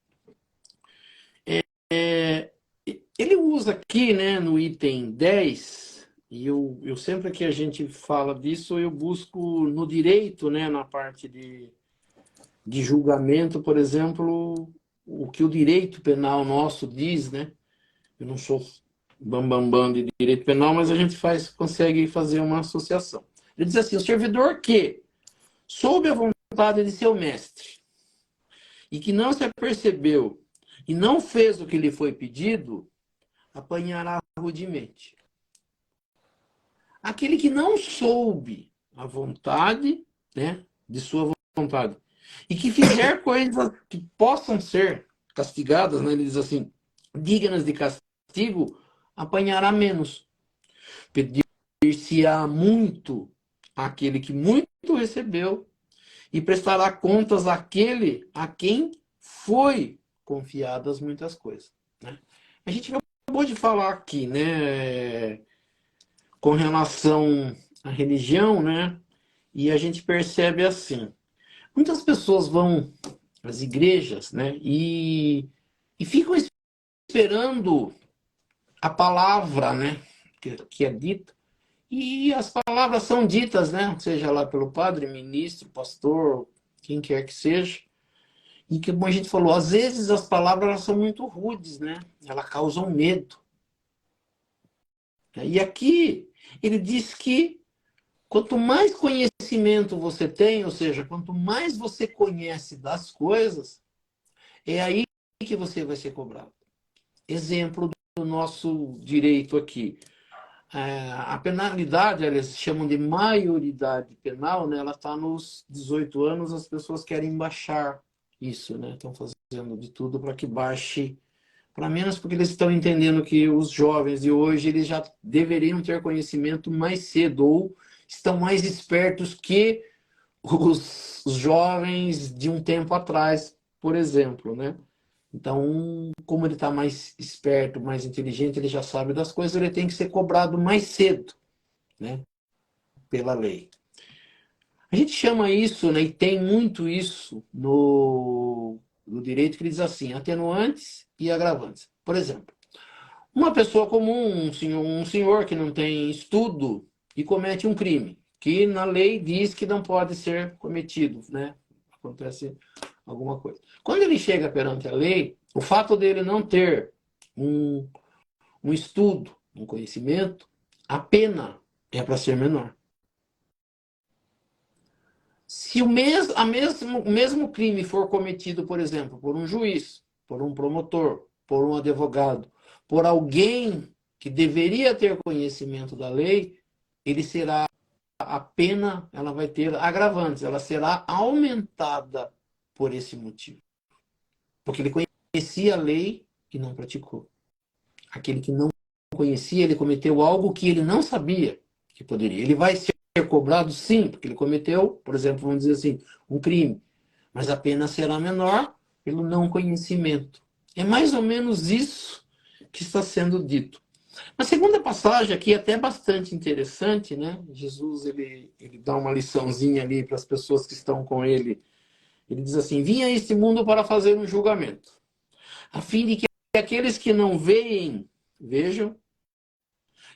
Ele usa aqui, né, no item 10, e eu sempre que a gente fala disso, eu busco no direito, né, na parte de julgamento, por exemplo, o que o direito penal nosso diz, né? Eu não sou bambambam de direito penal, mas a gente consegue fazer uma associação. Ele diz assim: o servidor que, sob a vontade de seu mestre, e que não se apercebeu e não fez o que lhe foi pedido, apanhará rudemente. Aquele que não soube a vontade, né, de sua vontade, e que fizer coisas que possam ser castigadas, né, ele diz assim, dignas de castigo, apanhará menos. Pedir-se-á muito àquele que muito recebeu, e prestará contas àquele a quem foi confiadas muitas coisas, né? A gente acabou de falar aqui, né, com relação à religião, né? E a gente percebe assim, muitas pessoas vão às igrejas, né? E ficam esperando a palavra, né? Que é dita. E as palavras são ditas, né? Seja lá pelo padre, ministro, pastor, quem quer que seja. E que, como a gente falou, às vezes as palavras elas são muito rudes, né? Elas causam medo. E aqui ele diz que quanto mais conhecimento você tem, ou seja, quanto mais você conhece das coisas, é aí que você vai ser cobrado. Exemplo do nosso direito aqui. A penalidade, eles chamam de maioridade penal, né? Ela está nos 18 anos, as pessoas querem baixar isso, né? Estão fazendo de tudo para que baixe para menos, porque eles estão entendendo que os jovens de hoje eles já deveriam ter conhecimento mais cedo, ou estão mais espertos que os jovens de um tempo atrás, por exemplo, né? Então, como ele está mais esperto, mais inteligente, ele já sabe das coisas, ele tem que ser cobrado mais cedo, né? Pela lei. A gente chama isso, né, e tem muito isso no direito, que diz assim, atenuantes e agravantes. Por exemplo, uma pessoa comum, um senhor que não tem estudo e comete um crime, que na lei diz que não pode ser cometido, né? Acontece alguma coisa. Quando ele chega perante a lei, o fato dele não ter um, um estudo, um conhecimento, a pena é para ser menor. Se o mesmo crime for cometido, por exemplo, por um juiz, por um promotor, por um advogado, por alguém que deveria ter conhecimento da lei, ele será, a pena ela vai ter agravantes, ela será aumentada por esse motivo. Porque ele conhecia a lei e não praticou. Aquele que não conhecia, ele cometeu algo que ele não sabia que poderia. Ele vai ser cobrado, sim, porque ele cometeu, por exemplo, vamos dizer assim, um crime. Mas a pena será menor pelo não conhecimento. É mais ou menos isso que está sendo dito. A segunda passagem aqui é até bastante interessante, né? Jesus ele dá uma liçãozinha ali para as pessoas que estão com ele. Ele diz assim: vim a este mundo para fazer um julgamento, a fim de que aqueles que não veem, vejam,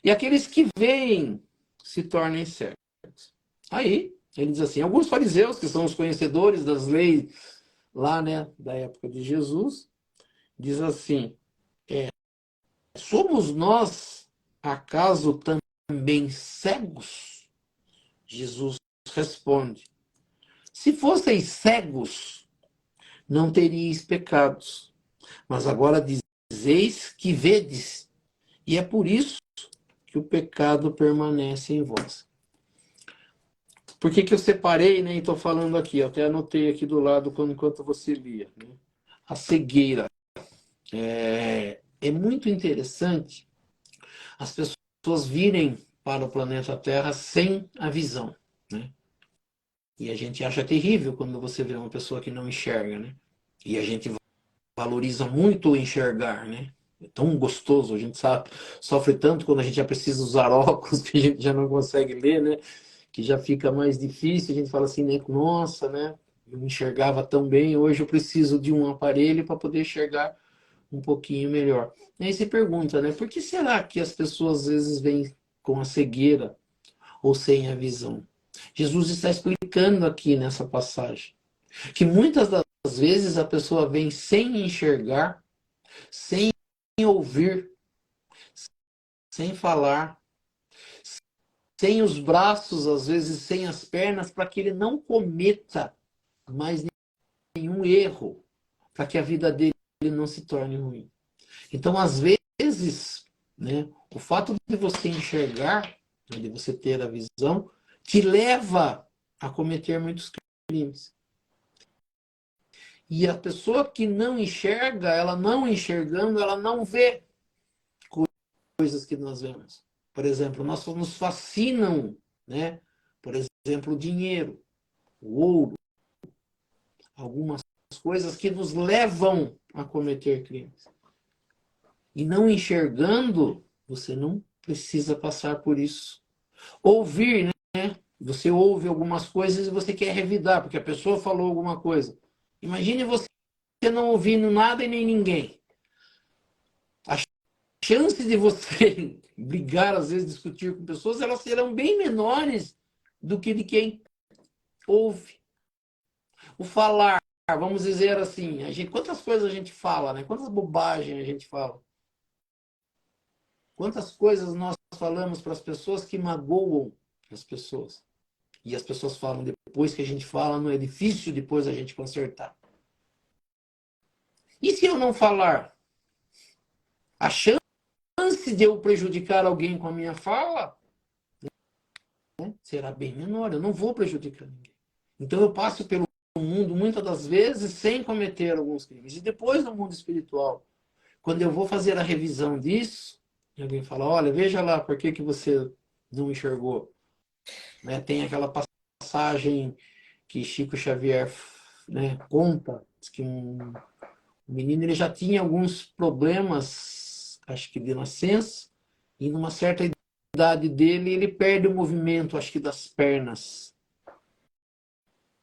e aqueles que veem se tornem cegos. Aí, ele diz assim: alguns fariseus, que são os conhecedores das leis lá, né, da época de Jesus, diz assim: somos nós, acaso, também cegos? Jesus responde: se fosseis cegos, não teríeis pecados. Mas agora dizeis que vedes, e é por isso que o pecado permanece em vós. Por que eu separei, né, e estou falando aqui? Eu até anotei aqui do lado enquanto você lia. Né? A cegueira. É muito interessante as pessoas virem para o planeta Terra sem a visão. Né? E a gente acha terrível quando você vê uma pessoa que não enxerga. Né? E a gente valoriza muito o enxergar. Né? É tão gostoso, a gente sabe, sofre tanto quando a gente já precisa usar óculos que a gente já não consegue ler, né? Que já fica mais difícil, a gente fala assim, né? Nossa, né? Eu enxergava tão bem, hoje eu preciso de um aparelho para poder enxergar um pouquinho melhor. E aí você pergunta, né? Por que será que as pessoas às vezes vêm com a cegueira ou sem a visão? Jesus está explicando aqui nessa passagem que muitas das vezes a pessoa vem sem enxergar, sem ouvir, sem falar, sem os braços, às vezes sem as pernas, para que ele não cometa mais nenhum erro, para que a vida dele não se torne ruim. Então, às vezes, né, o fato de você enxergar, né, de você ter a visão, te leva a cometer muitos crimes. E a pessoa que não enxerga, ela não enxergando, ela não vê coisas que nós vemos. Por exemplo, nós nos fascinam, né? Por exemplo, o dinheiro, o ouro, algumas coisas que nos levam a cometer crimes. E não enxergando, você não precisa passar por isso. Ouvir, né? Você ouve algumas coisas e você quer revidar, porque a pessoa falou alguma coisa. Imagine você não ouvindo nada e nem ninguém. A chance de você brigar, às vezes, discutir com pessoas, elas serão bem menores do que de quem ouve. O falar, vamos dizer assim, quantas coisas a gente fala, né? Quantas bobagens a gente fala. Quantas coisas nós falamos para as pessoas que magoam as pessoas. E as pessoas falam depois que a gente fala, não é difícil depois a gente consertar. E se eu não falar? A chance de eu prejudicar alguém com a minha fala, né, será bem menor. Eu não vou prejudicar ninguém. Então eu passo pelo mundo muitas das vezes sem cometer alguns crimes. E depois no mundo espiritual, quando eu vou fazer a revisão disso, alguém fala, olha, veja lá, por que você não enxergou? Né? Tem aquela passagem que Chico Xavier, né, conta, que um menino ele já tinha alguns problemas, acho que de nascença, e numa certa idade dele ele perde o movimento, acho que das pernas.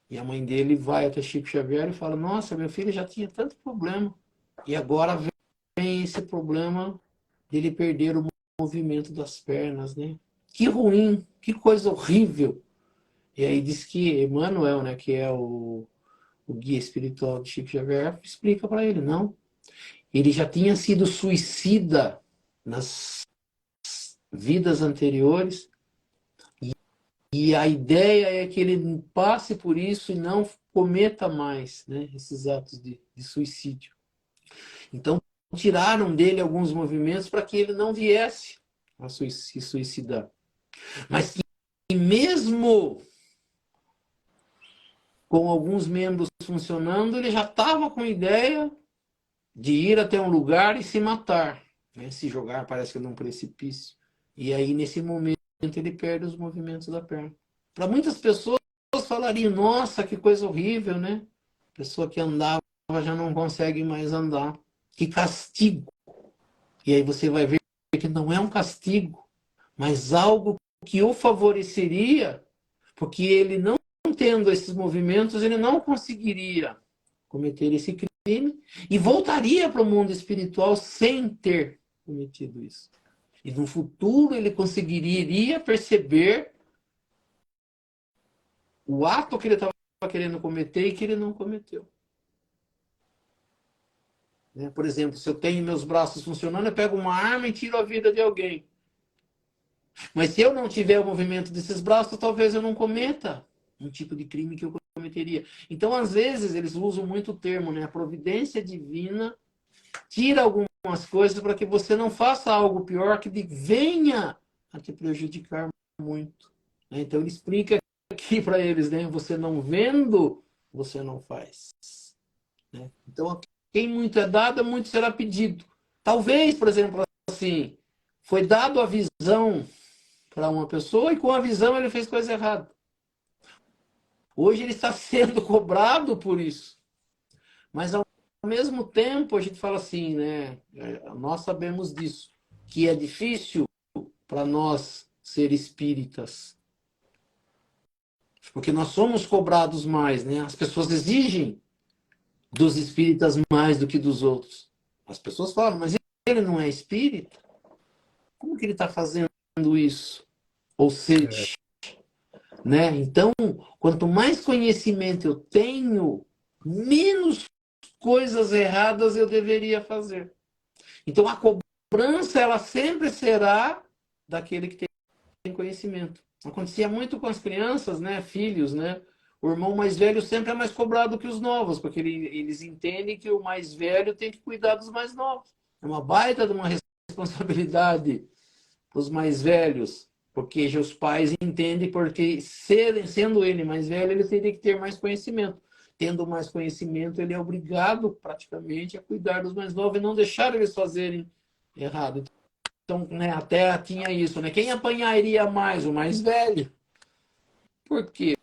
E a mãe dele vai até Chico Xavier e fala, nossa, meu filho já tinha tanto problema, e agora vem esse problema dele perder o movimento das pernas, né? Que ruim, que coisa horrível. E aí diz que Emmanuel, né, que é o guia espiritual de Chico Xavier, explica para ele, não. Ele já tinha sido suicida nas vidas anteriores e a ideia é que ele passe por isso e não cometa mais, né, esses atos de suicídio. Então, tiraram dele alguns movimentos para que ele não viesse a se suicidar. Mas que mesmo com alguns membros funcionando, ele já estava com ideia de ir até um lugar e se matar, né? Se jogar, parece que num precipício. E aí, nesse momento, ele perde os movimentos da perna. Para muitas pessoas falariam, nossa, que coisa horrível, né? Pessoa que andava já não consegue mais andar. Que castigo. E aí você vai ver que não é um castigo, mas algo que o favoreceria, porque ele não tendo esses movimentos, ele não conseguiria cometer esse crime e voltaria para o mundo espiritual sem ter cometido isso. E no futuro ele conseguiria perceber o ato que ele estava querendo cometer e que ele não cometeu. Né? Por exemplo, se eu tenho meus braços funcionando, eu pego uma arma e tiro a vida de alguém. Mas se eu não tiver o movimento desses braços, talvez eu não cometa um tipo de crime que eu cometeria. Então, às vezes, eles usam muito o termo, né? A providência divina tira algumas coisas para que você não faça algo pior que venha a te prejudicar muito. Então, ele explica aqui para eles, né? Você não vendo, você não faz. Né? Então, quem muito é dado, muito será pedido. Talvez, por exemplo, assim, foi dado a visão para uma pessoa e com a visão ele fez coisa errada. Hoje ele está sendo cobrado por isso. Mas ao mesmo tempo a gente fala assim, né? Nós sabemos disso, que é difícil para nós ser espíritas. Porque nós somos cobrados mais, né? As pessoas exigem dos espíritas mais do que dos outros. As pessoas falam, mas ele não é espírita? Como que ele está fazendo isso? Ou seja, né? Então, quanto mais conhecimento eu tenho, menos coisas erradas eu deveria fazer. Então, a cobrança, ela sempre será daquele que tem conhecimento. Acontecia muito com as crianças, né? Filhos, né? O irmão mais velho sempre é mais cobrado que os novos, porque eles entendem que o mais velho tem que cuidar dos mais novos. É uma baita de uma responsabilidade para os mais velhos, porque já os pais entendem porque sendo ele mais velho, ele teria que ter mais conhecimento. Tendo mais conhecimento, ele é obrigado praticamente a cuidar dos mais novos e não deixar eles fazerem errado. Então, né, até tinha isso, né? Quem apanharia mais? O mais velho. Por quê?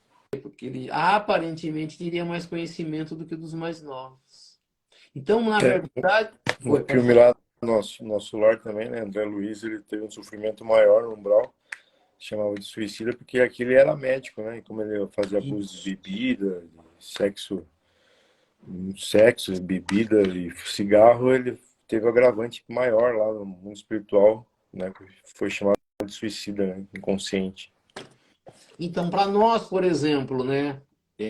Porque ele aparentemente teria mais conhecimento do que dos mais novos. Então, na verdade... No Oi, pode filme falar. lá, nosso lar também, né? André Luiz, ele teve um sofrimento maior no umbral, chamava de suicida, porque aquele era médico, né? E como ele fazia abuso de bebida, de sexo, bebida e cigarro, ele teve um agravante maior lá no mundo espiritual, né? Foi chamado de suicida, né? Inconsciente. Então, para nós, por exemplo, né,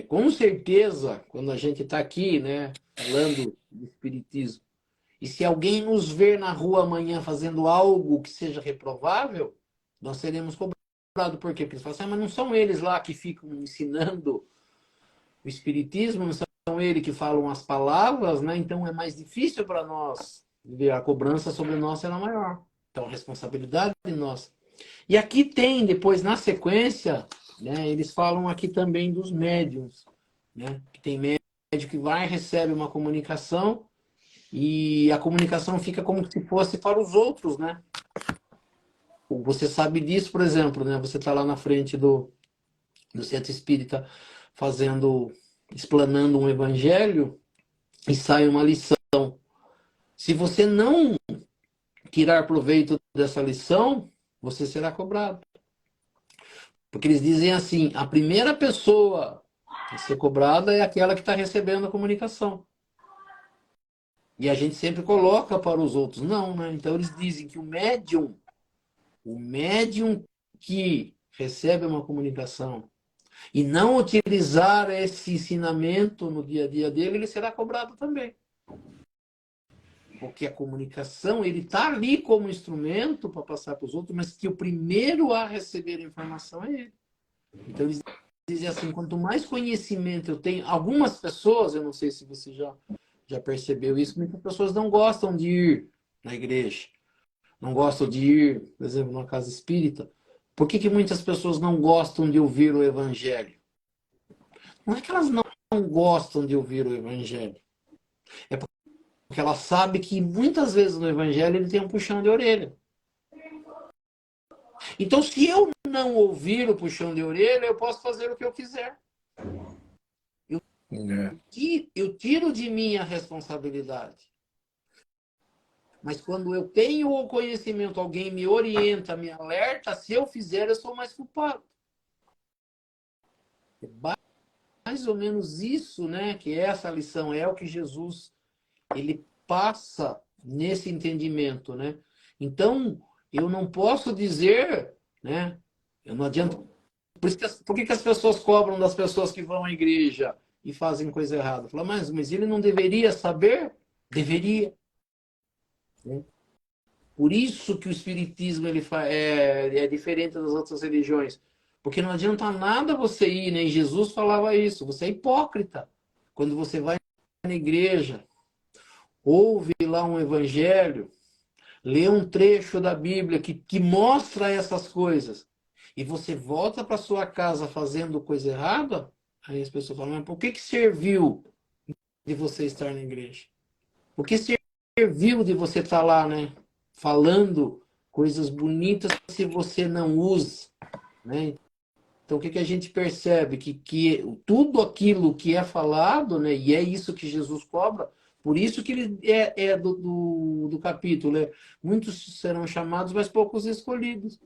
com certeza, quando a gente está aqui, né, falando de espiritismo, e se alguém nos ver na rua amanhã fazendo algo que seja reprovável, nós seremos cobrados. Por quê? Porque eles falam assim, mas não são eles lá que ficam ensinando o espiritismo, não são eles que falam as palavras, né? Então é mais difícil para nós ver a cobrança sobre nós será maior. Então, a responsabilidade de nós. E aqui tem, depois, na sequência, né, eles falam aqui também dos médiums. Né? Que tem médium que vai, recebe uma comunicação e a comunicação fica como se fosse para os outros. Né? Você sabe disso, por exemplo, né? Você está lá na frente do centro espírita explanando um evangelho e sai uma lição. Se você não tirar proveito dessa lição, você será cobrado. Porque eles dizem assim, a primeira pessoa a ser cobrada é aquela que está recebendo a comunicação. E a gente sempre coloca para os outros. Não, né? Então eles dizem que o médium que recebe uma comunicação e não utilizar esse ensinamento no dia a dia dele, ele será cobrado também. Porque a comunicação, ele está ali como instrumento para passar para os outros, mas que o primeiro a receber a informação é ele. Então eles dizem assim, quanto mais conhecimento eu tenho, algumas pessoas, eu não sei se você já percebeu isso, muitas pessoas não gostam de ir na igreja, não gostam de ir, por exemplo, numa casa espírita. Por que muitas pessoas não gostam de ouvir o evangelho? Não é que elas não gostam de ouvir o evangelho, é Porque ela sabe que muitas vezes no evangelho ele tem um puxão de orelha. Então, se eu não ouvir o puxão de orelha, eu posso fazer o que eu quiser. É. Eu tiro de mim a responsabilidade. Mas quando eu tenho o conhecimento, alguém me orienta, me alerta, se eu fizer, eu sou mais culpado. É mais ou menos isso, né? Que essa lição é o que Jesus ele passa nesse entendimento, né? Então, eu não posso dizer, né? Eu não adianta. Por que as pessoas cobram das pessoas que vão à igreja e fazem coisa errada? Fala, mas ele não deveria saber? Deveria. Né? Por isso que o espiritismo é diferente das outras religiões. Porque não adianta nada você ir, nem Jesus falava isso, você é hipócrita. Quando você vai na igreja, ouve lá um evangelho, lê um trecho da Bíblia que mostra essas coisas, e você volta para sua casa fazendo coisa errada, aí as pessoas falam, mas por que serviu de você estar na igreja? Por que serviu de você estar lá, né? Falando coisas bonitas se você não usa, né? Então, o que a gente percebe? Que tudo aquilo que é falado, né? E é isso que Jesus cobra, por isso que ele é do capítulo, né? Muitos serão chamados, mas poucos escolhidos.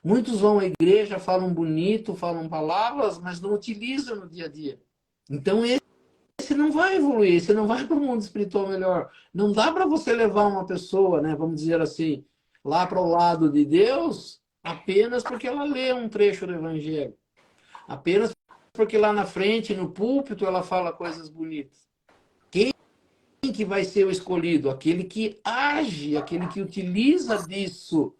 Muitos vão à igreja, falam bonito, falam palavras, mas não utilizam no dia a dia. Então, esse não vai evoluir, você não vai para o mundo espiritual melhor. Não dá para você levar uma pessoa, né, vamos dizer assim, lá para o lado de Deus, apenas porque ela lê um trecho do Evangelho. Apenas porque lá na frente, no púlpito, ela fala coisas bonitas. Quem que vai ser o escolhido? Aquele que age, aquele que utiliza disso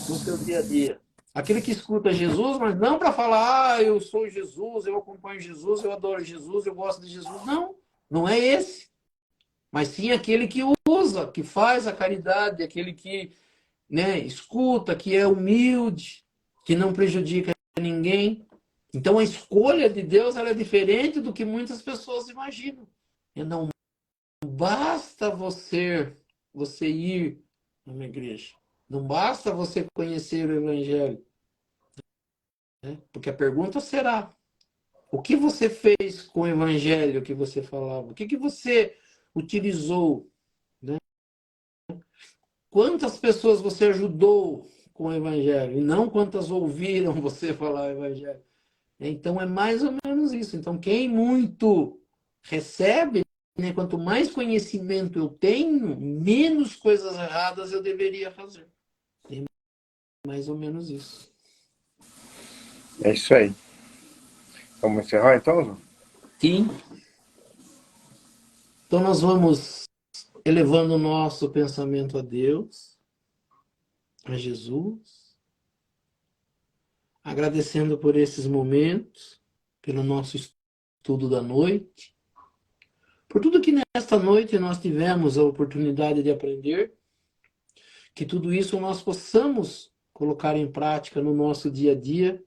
no seu dia a dia. Aquele que escuta Jesus, mas não para falar, eu sou Jesus, eu acompanho Jesus, eu adoro Jesus, eu gosto de Jesus. Não, não é esse. Mas sim aquele que usa, que faz a caridade, aquele que, né, escuta, que é humilde, que não prejudica ninguém. Então a escolha de Deus ela é diferente do que muitas pessoas imaginam. E não basta você ir numa igreja. Não basta você conhecer o Evangelho. Né? Porque a pergunta será: o que você fez com o Evangelho que você falava? O que você utilizou? Né? Quantas pessoas você ajudou com o Evangelho? E não quantas ouviram você falar o Evangelho. Então é mais ou menos isso. Então quem muito recebe, né, quanto mais conhecimento eu tenho, menos coisas erradas eu deveria fazer. É mais ou menos isso. É isso aí. Vamos encerrar então, João? Sim. Então nós vamos elevando o nosso pensamento a Deus, a Jesus, agradecendo por esses momentos, pelo nosso estudo da noite, por tudo que nesta noite nós tivemos a oportunidade de aprender, que tudo isso nós possamos colocar em prática no nosso dia a dia,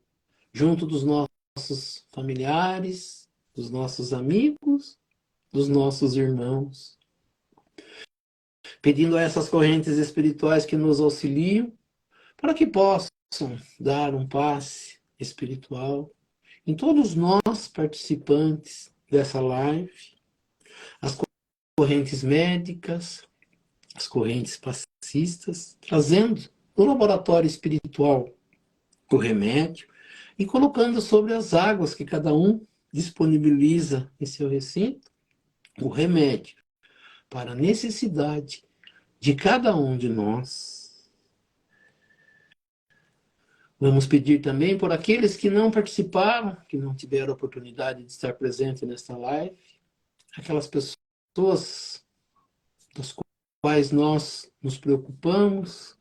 junto dos nossos familiares, dos nossos amigos, dos nossos irmãos, pedindo a essas correntes espirituais que nos auxiliam, para que possam dar um passe espiritual em todos nós participantes dessa live, as correntes médicas, as correntes passistas, trazendo no laboratório espiritual o remédio e colocando sobre as águas que cada um disponibiliza em seu recinto o remédio para a necessidade de cada um de nós. Vamos pedir também por aqueles que não participaram, que não tiveram a oportunidade de estar presente nesta live, aquelas pessoas das quais nós nos preocupamos,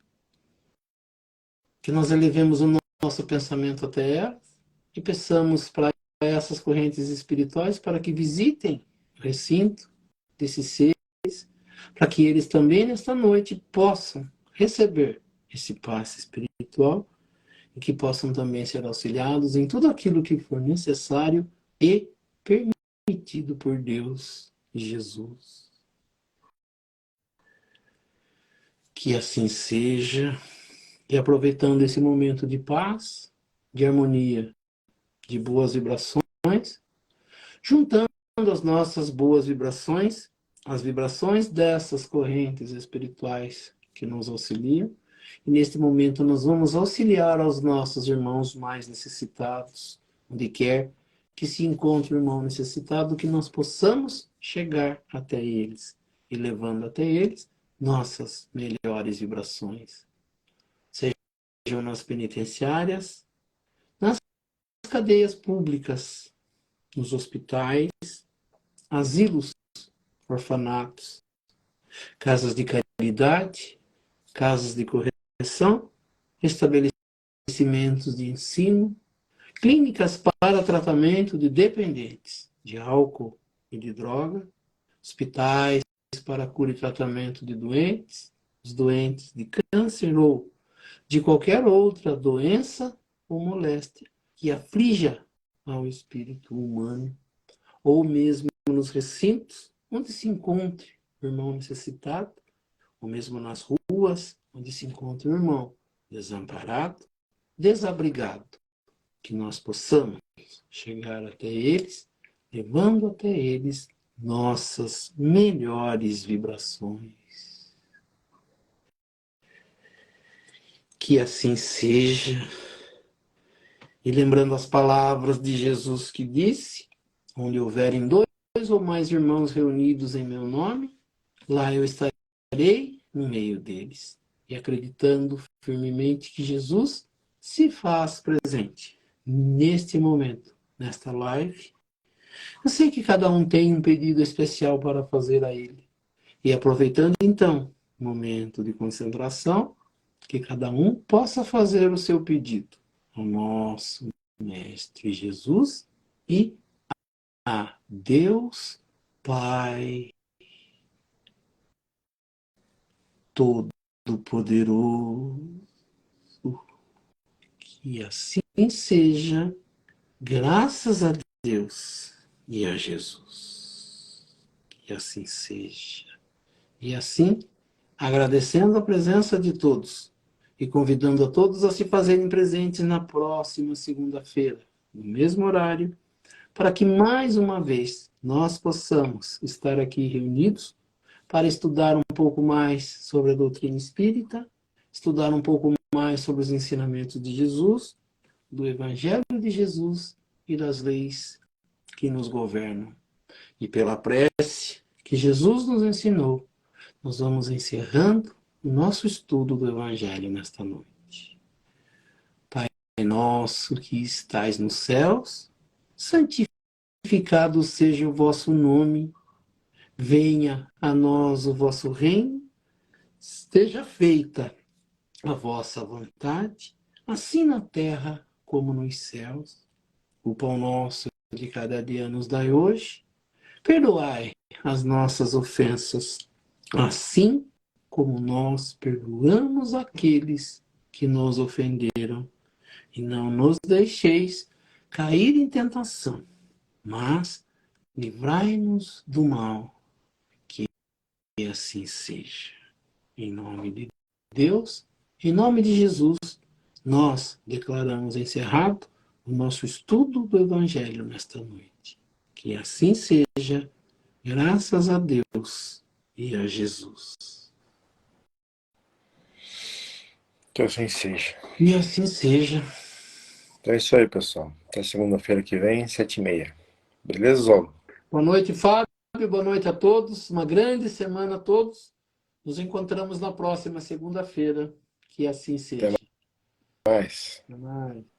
que nós elevemos o nosso pensamento até elas e peçamos para essas correntes espirituais para que visitem o recinto desses seres, para que eles também nesta noite possam receber esse passe espiritual e que possam também ser auxiliados em tudo aquilo que for necessário e permitido por Deus e Jesus. Que assim seja. E aproveitando esse momento de paz, de harmonia, de boas vibrações, juntando as nossas boas vibrações, as vibrações dessas correntes espirituais que nos auxiliam. E neste momento nós vamos auxiliar aos nossos irmãos mais necessitados, onde quer que se encontre o irmão necessitado, que nós possamos chegar até eles e levando até eles nossas melhores vibrações. Sejam nas penitenciárias, nas cadeias públicas, nos hospitais, asilos, orfanatos, casas de caridade, casas de correção, estabelecimentos de ensino, clínicas para tratamento de dependentes de álcool e de droga, hospitais para cura e tratamento de doentes, os doentes de câncer ou de qualquer outra doença ou moléstia que aflija ao espírito humano, ou mesmo nos recintos onde se encontre o irmão necessitado, ou mesmo nas ruas onde se encontra o irmão desamparado, desabrigado, que nós possamos chegar até eles, levando até eles nossas melhores vibrações. Que assim seja. E lembrando as palavras de Jesus que disse, onde houverem dois ou mais irmãos reunidos em meu nome, lá eu estarei no meio deles. E acreditando firmemente que Jesus se faz presente neste momento, nesta live. Eu sei que cada um tem um pedido especial para fazer a ele. E aproveitando então o momento de concentração, que cada um possa fazer o seu pedido ao nosso Mestre Jesus e a Deus Pai Todo-Poderoso. Que assim seja, graças a Deus e a Jesus. Que assim seja. E assim, agradecendo a presença de todos e convidando a todos a se fazerem presentes na próxima segunda-feira, no mesmo horário, para que mais uma vez nós possamos estar aqui reunidos para estudar um pouco mais sobre a doutrina espírita, estudar um pouco mais sobre os ensinamentos de Jesus, do Evangelho de Jesus e das leis que nos governam. E pela prece que Jesus nos ensinou, nós vamos encerrando o nosso estudo do Evangelho nesta noite. Pai nosso que estais nos céus, santificado seja o vosso nome, venha a nós o vosso reino, esteja feita a vossa vontade, assim na terra como nos céus. O pão nosso de cada dia nos dai hoje, perdoai as nossas ofensas, assim como nós perdoamos aqueles que nos ofenderam. E não nos deixeis cair em tentação, mas livrai-nos do mal, que assim seja. Em nome de Deus, em nome de Jesus, nós declaramos encerrado o nosso estudo do Evangelho nesta noite. Que assim seja, graças a Deus e a Jesus. Que assim seja. E assim seja. Então é isso aí, pessoal. Até segunda-feira que vem, 7h30. Beleza, Zolo? Boa noite, Fábio. Boa noite a todos. Uma grande semana a todos. Nos encontramos na próxima segunda-feira. Que assim seja. Até mais. Até mais.